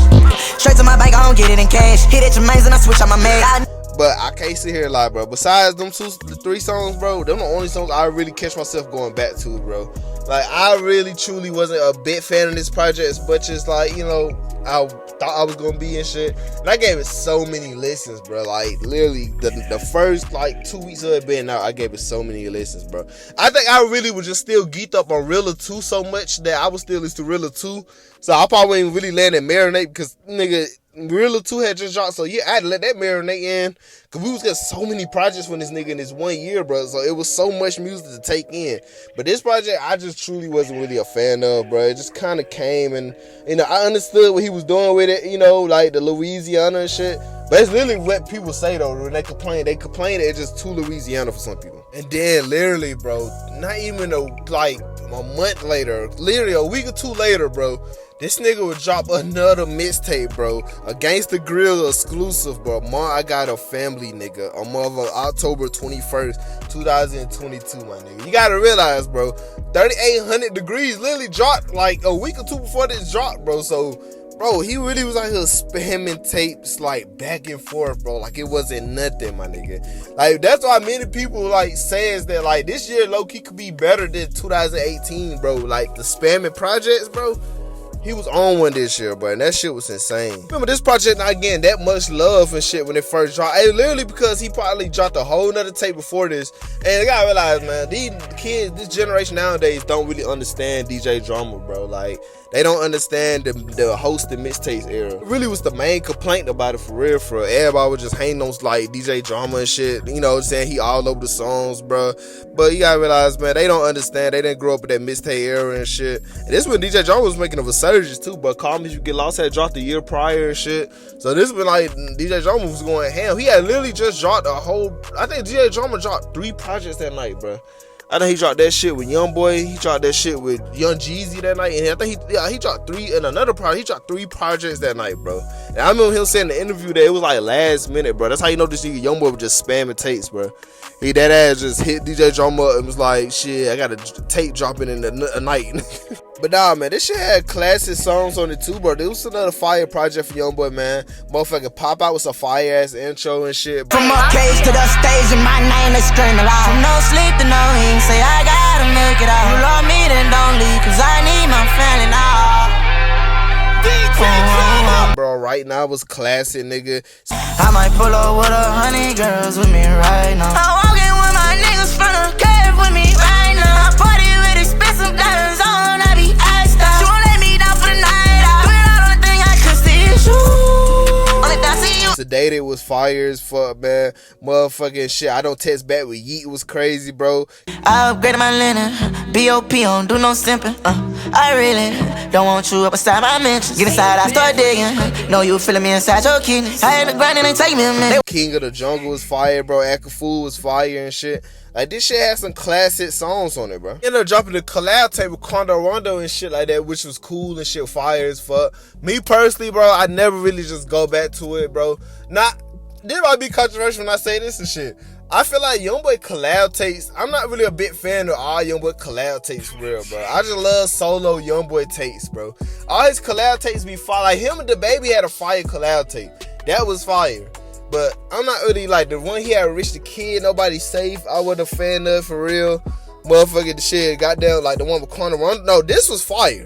Straight to my bank, I don't get it in cash. Hit it your mains and I switch on my mag. But I can't sit here and lie, bro. Besides them the 3 songs, bro, them the only songs I really catch myself going back to, bro. Like, I really, truly wasn't a big fan of this project as much as, like, you know, I thought I was gonna be and shit. And I gave it so many listens, bro. Like, literally, the first, like, 2 weeks of it being out, I gave it so many listens, bro. I think I really was just still geeked up on Rilla 2 so much that I was still listening to Rilla 2. So I probably ain't really letting it marinate because, nigga, Rilla 2 had just dropped. So, yeah, I had to let that marinate in. Because we was getting so many projects from this nigga in this 1 year, bro. So it was so much music to take in. But this project, I just truly wasn't really a fan of, bro. It just kind of came and, you know, I understood what he was doing with it, you know, like the Louisiana and shit. But it's literally what people say, though, when they complain. They complain that it's just too Louisiana for some people. And then, literally, bro, not even a month later, literally a week or 2 later, bro, this nigga would drop another mixtape, bro. Against the Grill exclusive, bro. I Got a Family, nigga. On October 21st, 2022, my nigga. You gotta realize, bro, 3800 Degrees literally dropped like a week or 2 before this dropped, bro. So, bro, he really was out here spamming tapes like back and forth, bro. Like it wasn't nothing, my nigga. Like, that's why many people like says that like this year low-key could be better than 2018, bro. Like the spamming projects, bro. He was on one this year, bro, and that shit was insane. Remember this project not getting that much love and shit when it first dropped. Hey, literally because he probably dropped a whole nother tape before this. And you gotta realize, man, these kids, this generation nowadays don't really understand DJ drama, bro. Like, they don't understand the hosting mixtapes era. It really was the main complaint about it, for real, for real. Everybody was just hating on like DJ drama and shit, you know, saying he all over the songs, bro. But you gotta realize, man, they don't understand. They didn't grow up with that mixtape era and shit. And this when DJ drama was making a resurgence too, but Call Me If You Get Lost had dropped the year prior and shit. So this been like DJ drama was going ham. He had literally just dropped I think DJ drama dropped 3 projects that night, bro. I think he dropped that shit with Youngboy. He dropped that shit with Young Jeezy that night. And I think he dropped 3 in another project. He dropped 3 projects that night, bro. And I remember him saying in the interview that it was like last minute, bro. That's how you know this nigga Youngboy was just spamming tapes, bro. He that ass just hit DJ Drama and was like, shit, I got a tape dropping in the night. But nah, man, this shit had classic songs on it too, bro. This was another fire project for Youngboy, man. Motherfucking Pop Out was a fire ass intro and shit. From a cage to the stage and my name is screaming loud. From no sleep to no eat, say I gotta make it out. You love me, then don't leave, cause I need my family now. Bro, Right Now was classic, nigga. I might pull up with 100 girls with me right now. I'm walking with my niggas from the cave with me right now. I party with expensive diamonds on, I be iced out. She won't let me down for the night out. Doing all the thing I could see is you. Only thing I see you. Sedated was fire as fuck, man. Motherfucking shit. I Don't Text Back with Yeet was crazy, bro. I upgraded my linen. BOP, don't do no simping. I really Don't want you up beside my mentions. Get inside, I start digging. Know you feeling me inside your kidneys. I had the grind and they take me a minute. King of the Jungle was fire, bro. Akafu was fire and shit. Like, this shit had some classic songs on it, bro. Ended up dropping the collab tape with Quando Rondo and shit like that, which was cool and shit, fire as fuck. Me personally, bro, I never really just go back to it, bro. This might be controversial when I say this and shit. I feel like Youngboy collab tapes, I'm not really a big fan of all Youngboy collab tapes for real, bro. I just love solo Youngboy tapes, bro. All his collab tapes be fire. Like, him and the baby had a fire collab tape. That was fire. But I'm not really like the one he had Rich the Kid, Nobody Safe. I wasn't a fan of for real. Motherfucking the shit, goddamn, like the one with Quando Rondo. No, this was fire.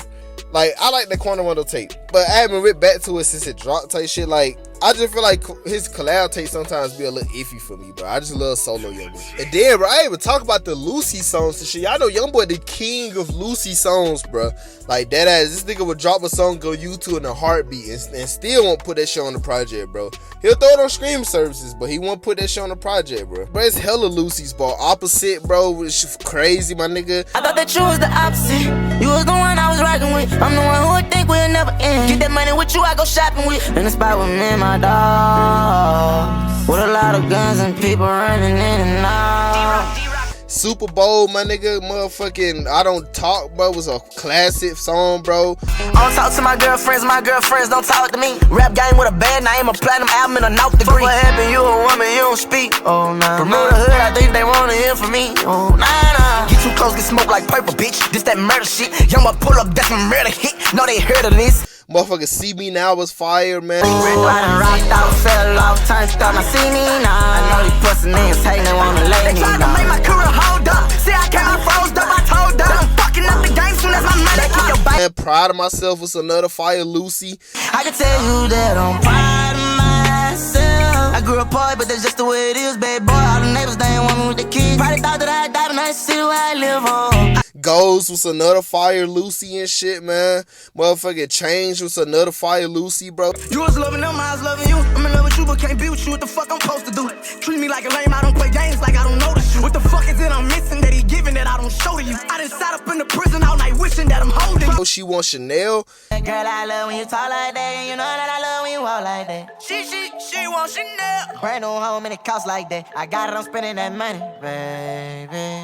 Like, I like the Quando Rondo tape, but I haven't ripped back to it since it dropped type shit. Like, I just feel like his collab tape sometimes be a little iffy for me, bro. I just love solo Youngboy. And then, bro, I ain't even talk about the Lucy songs and shit. Y'all know Youngboy the king of Lucy songs, bro. Like, that ass, this nigga would drop a song, go YouTube in a heartbeat, and still won't put that shit on the project, bro. He'll throw it on streaming services, but he won't put that shit on the project, bro. Bro, it's hella Lucy's, bro. Opposite, bro, it's crazy, my nigga. I thought that you was the opposite. You was the one I was rocking with. I'm the one who would think we'll never end. Get that money with you, I go shopping with. In the spot with me and my dogs. With a lot of guns and people running in and out. Super Bowl, my nigga, motherfucking I Don't Talk, bro, was a classic song, bro. I don't talk to my girlfriends don't talk to me. Rap game with a band name, a platinum album and a note degree. What happened, you a woman, you don't speak. Oh, nah. From the hood, I think they wanna hear from me. Oh, nah. Get too close, get smoked like purple, bitch. This that murder shit. Youngboy pull up, that's some murder hit. No, they heard of this. Motherfucker, See Me Now was fire, man. I done rocked out, fell off, turned up, now see me now. I know these pussy niggas hating, they wanna lay They me tried to down. make my career hold up. See, I came out froze up, I told up. I'm fucking up the game soon as my money keep your bite. Man, Proud of Myself was another fire, Lucy. I can tell you that I'm proud of myself. I grew up poor, but that's just the way it is, baby boy. All the neighbors, they ain't want me with the kids. Probably thought that I'd die, but now they see where I live on. Ghost was another fire, Lucy and shit, man. Motherfucking Change was another fire, Lucy, bro. You was loving them, I was loving you. I'm in love with you, but can't be with you. What the fuck I'm supposed to do? Treat me like a lame, I don't play games like I don't notice you. What the fuck is it I'm missing that he giving that I don't show to you? I done sat up in the prison all night wishing that I'm holding you. Oh, she wants Chanel. Girl, I love when you talk like that, and you know that I love when you walk like that. She wants Chanel. Brand new home and it costs like that. I got it, I'm spending that money, baby.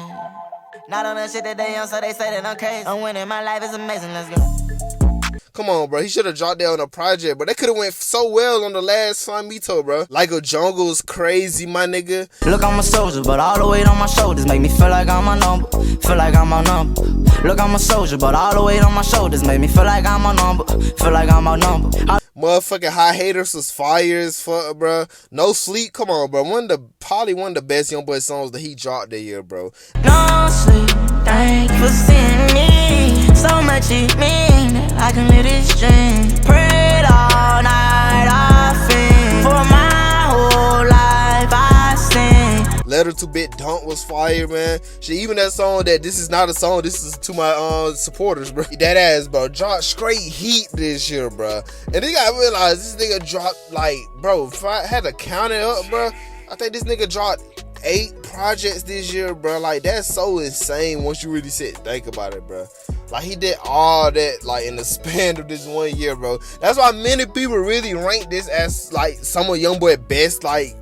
Not on that shit that they on, so they say that I'm crazy. I'm winning, my life is amazing, let's go. Come on, bro. He should have dropped that on a project, but they could have went so well on the last song Mito, bro. Like a Jungle's crazy, my nigga. Look, I'm a soldier, but all the weight on my shoulders make me feel like I'm a number. Feel like I'm a number. Look, I'm a soldier, but all the weight on my shoulders make me feel like I'm a number. Feel like I'm a number. Motherfucking High Haters was fire as fuck, bro. No Sleep, come on, bro. Probably one of the best Youngboy songs that he dropped that year, bro. No sleep, thank you for seeing me. So much it mean that I can live this dream. Prayed all night, I think. For my whole life, I sing. Letter to Bit Dunk was fire, man. Shit, even that song that this is not a song, this is to my supporters, bro. That ass, bro, dropped straight heat this year, bro. And then you gotta realize this nigga dropped, like, bro, if I had to count it up, bro, I think this nigga dropped 8 projects this year, bro. Like, that's so insane once you really sit and think about it, bro. Like, he did all that, like, in the span of this 1 year, bro. That's why many people really rank this as, like, some of Youngboy best, like,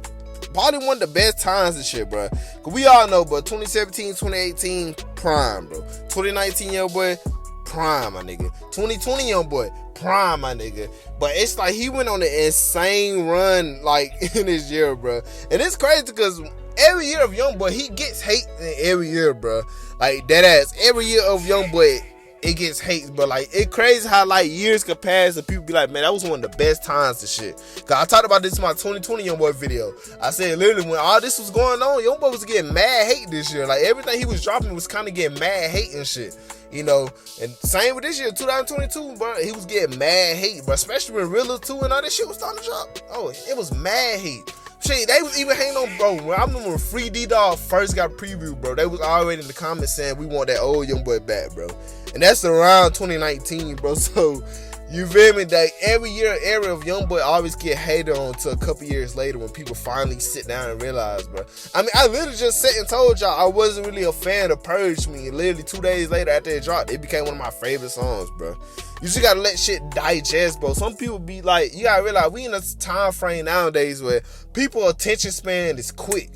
probably one of the best times and shit, bro. Cause we all know, bro, 2017, 2018, prime, bro. 2019, Youngboy, prime, my nigga. 2020, Youngboy, prime, my nigga. But it's like he went on an insane run, like, in this year, bro. And it's crazy because every year of Youngboy, he gets hate in every year, bro. Like, that ass. Every year of Youngboy, it gets hate, but like, it crazy how like years could pass and people be like, man, that was one of the best times and shit. Cause I talked about this in my 2020 Youngboy video. I said literally when all this was going on, Youngboy was getting mad hate this year. Like, everything he was dropping was kind of getting mad hate and shit, you know. And same with this year, 2022, bro. He was getting mad hate, bro. Especially when Realer 2 and all this shit was starting to drop. Oh, it was mad hate. Shit, they was even hating on, bro. When I remember when Free D-Dog first got previewed, bro, they was already in the comments saying we want that old Youngboy back, bro. And that's around 2019, bro. So You feel me? That every year, era of Youngboy always get hated on to a couple years later when people finally sit down and realize, bro. I mean, I literally just sat and told y'all I wasn't really a fan of Purge Me. Literally 2 days later after it dropped, it became one of my favorite songs, bro. You just gotta let shit digest, bro. Some people be like, you gotta realize we in a time frame nowadays where people attention span is quick.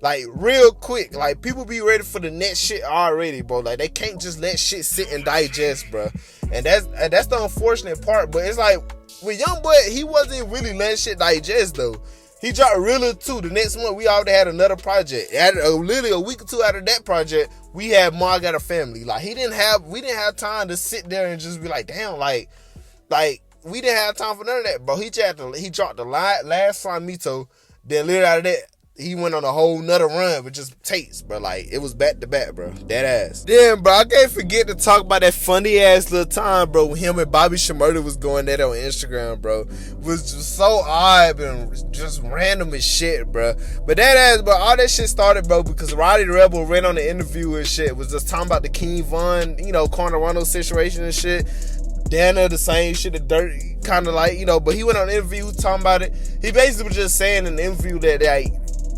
Like, real quick. Like, people be ready for the next shit already, bro. Like, they can't just let shit sit and digest, bro. And that's the unfortunate part. But it's like, with Youngboy, he wasn't really letting shit digest, though. He dropped Realer 2. The next month, we already had another project. Literally a week or two out of that project, we had Ma Got a Family. Like, we didn't have time to sit there and just be like, damn, like, we didn't have time for none of that, bro. He dropped the last Samito. Then literally out of that, he went on a whole nother run with just tapes, bro. Like, it was back to back, bro. Dead ass. Then, bro, I can't forget to talk about that funny ass little time, bro, when him and Bobby Shmurda was going at it on Instagram, bro. It was just so odd and just random as shit, bro. But that ass, bro, all that shit started, bro, because Roddy the Rebel ran on the interview and shit. Was just talking about the King Von, Cornerano situation and shit. Dana, the same shit, the dirt, kind of like, but he went on an interview talking about it. He basically was just saying in the interview that,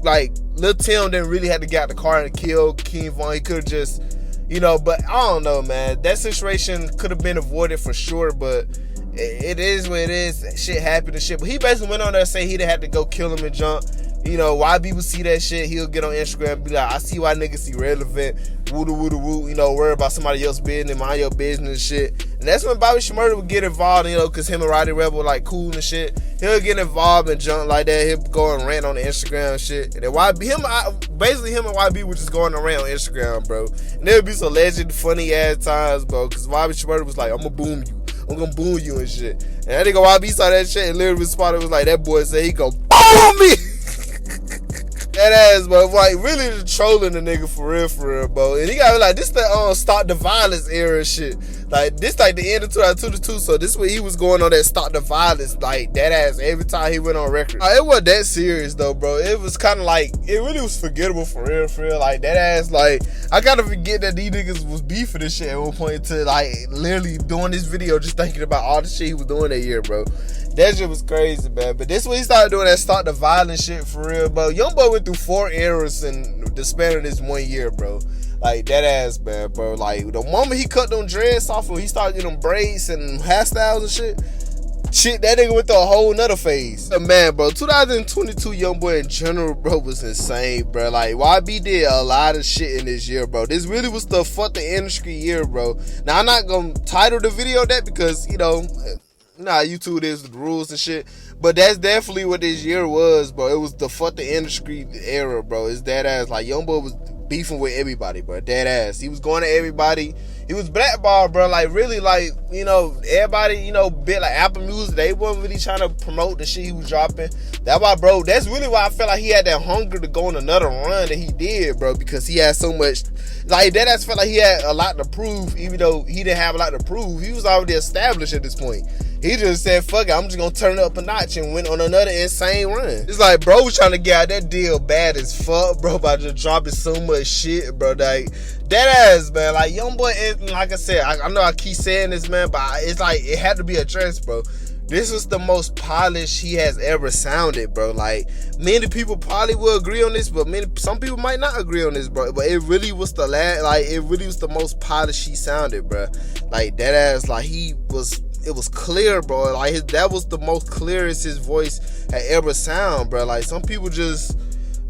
like Lil Tim didn't really have to get out the car and kill King Von. He could have just, but I don't know, man. That situation could have been avoided for sure, but it is what it is. Shit happened and shit. But he basically went on there saying he didn't have to go kill him and jump. Why people see that shit, he'll get on Instagram and be like, I see why niggas see relevant, woo, worry about somebody else's business, mind your business and shit. And that's when Bobby Shmurda would get involved, because him and Roddy Rebel were like cool and shit. He'll get involved and jump like that. He'll go and rant on the Instagram and shit. And then him and YB would just go on and rant on Instagram, bro. And there would be some legend, funny ass times, bro, because Bobby Shmurda was like, I'm gonna boom you and shit. And that nigga YB saw that shit and literally responded, was like, that boy said he go boom me. That ass, bro, like really trolling the nigga for real, bro. And he got like this the stop the violence era shit. Like this like the end of 2022, so this way he was going on that stop the violence like that ass every time he went on record. It wasn't that serious though, bro. It was kind of like it really was forgettable for real. Like that ass, like I gotta forget that these niggas was beefing this shit at one point to like literally doing this video just thinking about all the shit he was doing that year, bro. That shit was crazy, man. But this when he started doing that stop the violence shit for real, bro. Youngboy went through 4 eras in the span of this 1 year, bro. Like, that ass, man, bro. Like, the moment he cut them dreads off and he started getting them braids and hairstyles and shit, that nigga went through a whole nother phase. But man, bro, 2022 Youngboy in general, bro, was insane, bro. Like, YB did a lot of shit in this year, bro. This really was the fuck the industry year, bro. Now, I'm not gonna title the video that because, YouTube is the rules and shit. But that's definitely what this year was, bro. It was the fuck the industry era, bro. It's that ass. Like, Youngboy was beefing with everybody, bro. Dead ass. He was going to everybody. He was blackballed, bro. Like, really, like, everybody, bit like Apple Music, they wasn't really trying to promote the shit he was dropping. That's why, bro, that's really why I felt like he had that hunger to go on another run that he did, bro, because he had so much, like, that ass felt like he had a lot to prove, even though he didn't have a lot to prove. He was already established at this point. He just said, fuck it, I'm just gonna turn it up a notch and went on another insane run. It's like, bro was trying to get out that deal bad as fuck, bro, by just dropping so much shit, bro. Like, that ass, man. Like, Youngboy, like I said, I know I keep saying this, man, but it's like, it had to be addressed, bro. This was the most polished he has ever sounded, bro. Like, many people probably will agree on this, but some people might not agree on this, bro. But it really was it really was the most polished he sounded, bro. Like, that ass, like, it was clear, bro. Like, that was the most clearest his voice had ever sound, bro. Like, some people just,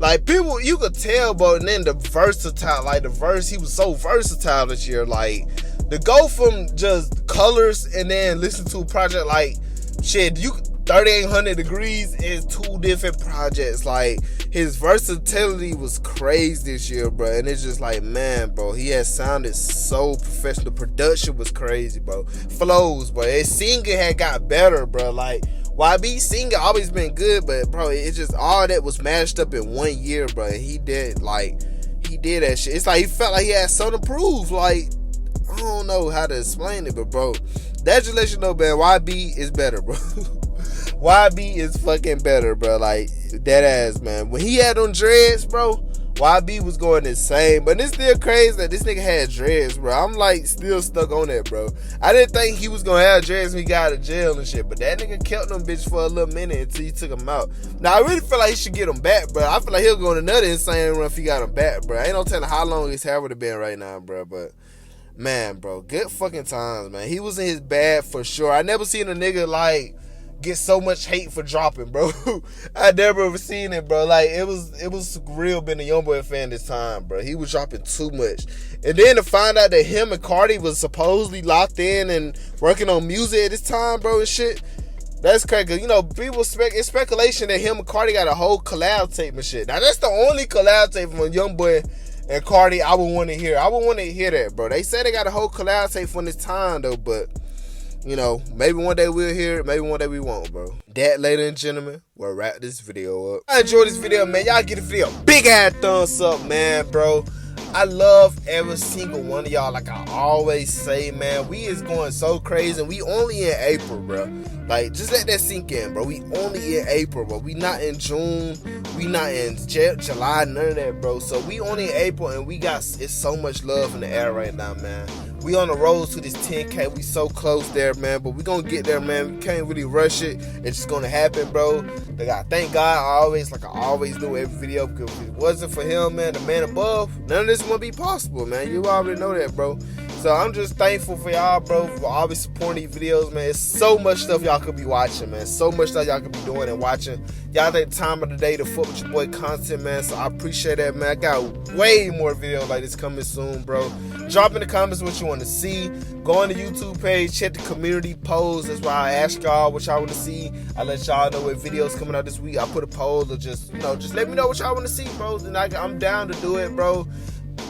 like, you could tell, bro. And then the verse, he was so versatile this year. Like, to go from just colors and then listen to a project like, shit, 3800 Degrees is 2 different projects. Like, his versatility was crazy this year, bro. And it's just like, man, bro, he has sounded so professional. The production was crazy, bro. Flows, bro. His singing had got better, bro. Like, YB singing always been good, but, bro, it's just all that was mashed up in 1 year, bro. And he did that shit. It's like he felt like he had something to prove. Like, I don't know how to explain it, but, bro, that just lets you know, man, YB is better, bro. YB is fucking better, bro. Like, that ass, man. When he had on dreads, bro, YB was going insane, but it's still crazy that this nigga had dreads, bro. I'm like still stuck on that, bro. I didn't think he was gonna have dreads when he got out of jail and shit, but that nigga kept them bitch for a little minute until he took them out. Now I really feel like he should get them back, bro. I feel like he'll go on another insane run if he got them back, bro. Ain't no telling how long his hair would have been right now, bro. But man, bro, good fucking times, man. He was in his bag for sure. I never seen a nigga like get so much hate for dropping, bro. I never ever seen it, bro. Like it was real being a Youngboy fan this time, bro. He was dropping too much. And then to find out that him and Cardi was supposedly locked in and working on music at this time, bro, and shit. That's crazy. You know, people it's speculation that him and Cardi got a whole collab tape and shit. Now that's the only collab tape from Youngboy and Cardi I would want to hear. I would want to hear that, bro. They said they got a whole collab tape from this time though, but you know, maybe one day we'll hear it, maybe one day we won't, bro. That, ladies and gentlemen, we'll wrap this video up. I enjoyed this video, man. Y'all give the video a big ass thumbs up, man, bro. I love every single one of y'all. Like I always say, man, we is going so crazy, and we only in April, bro. Like, just let that sink in, bro. We only in April, bro. We not in June. We not in July, none of that, bro. So we only in April, and it's so much love in the air right now, man. We on the road to this 10K. We so close there, man. But we gonna get there, man. We can't really rush it. It's just gonna happen, bro. Like, I thank God I always do every video, because if it wasn't for him, man, the man above, none of this would be possible, man. You already know that, bro. So I'm just thankful for y'all, bro, for always supporting these videos, man. It's so much stuff y'all could be watching, man. So much stuff y'all could be doing and watching. Y'all take the time of the day to fuck with your boy content, man. So I appreciate that, man. I got way more videos like this coming soon, bro. Drop in the comments what you want to see. Go on the YouTube page, check the community polls. That's why I ask y'all what y'all want to see. I let y'all know what videos coming out this week. I put a poll or just let me know what y'all want to see, bro. And I'm down to do it, bro.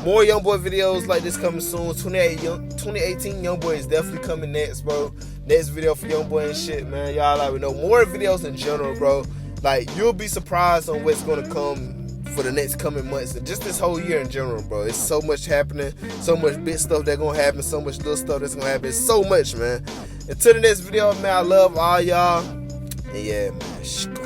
More Youngboy videos like this coming soon. 2018 Youngboy is definitely coming next, bro. Next video for Youngboy and shit, man. Y'all already know. More videos in general, bro. Like, you'll be surprised on what's gonna come for the next coming months and just this whole year in general, bro. It's so much happening, so much big stuff that's gonna happen, so much little stuff that's gonna happen. It's so much, man. Until the next video, man, I love all y'all. And yeah, man.